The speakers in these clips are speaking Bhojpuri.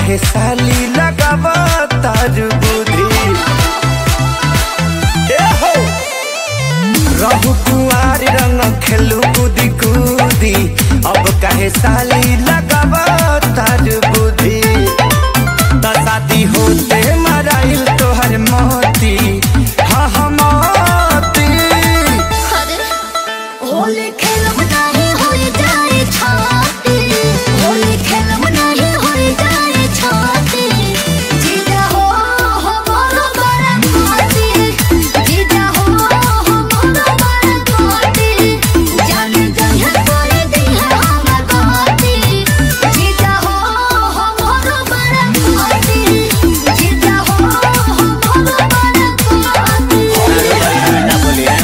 काहे साली लगावा तार बुद्धि रहु कुआर रंग खेलू कूदी कूदी अब काहे साली लगावा तार बुद्धि त शादी होते मराइल तोहर मोती हाँ हाँ मोती होली खेलब नहीं हो जाए छाती होली खेलब नहीं हो जाए छाती जीजा हो मोरो बड़ा मोती जीजा हो मोरो बड़ा मोती जाने जहे कोई दिया हमर गोती जीजा हो मोरो बड़ा मोती जीजा हो मोरो बड़ा मोती ना बोलिए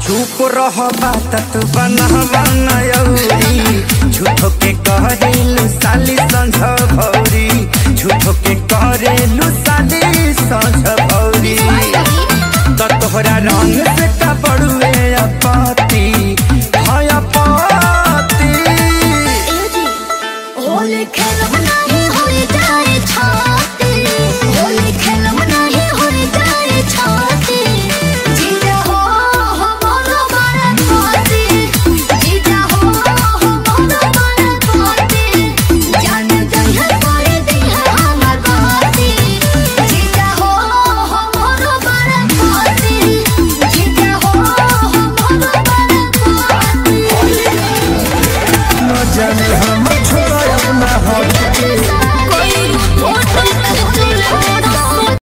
चुप रह बात तू बनवा नयौरी झूठो के करेलू साली संझ भौरी झूठो के करेलू साली संझ भौरी तो तोहरा रंग से का बड़ुए अपती हाय अपती होली खेलब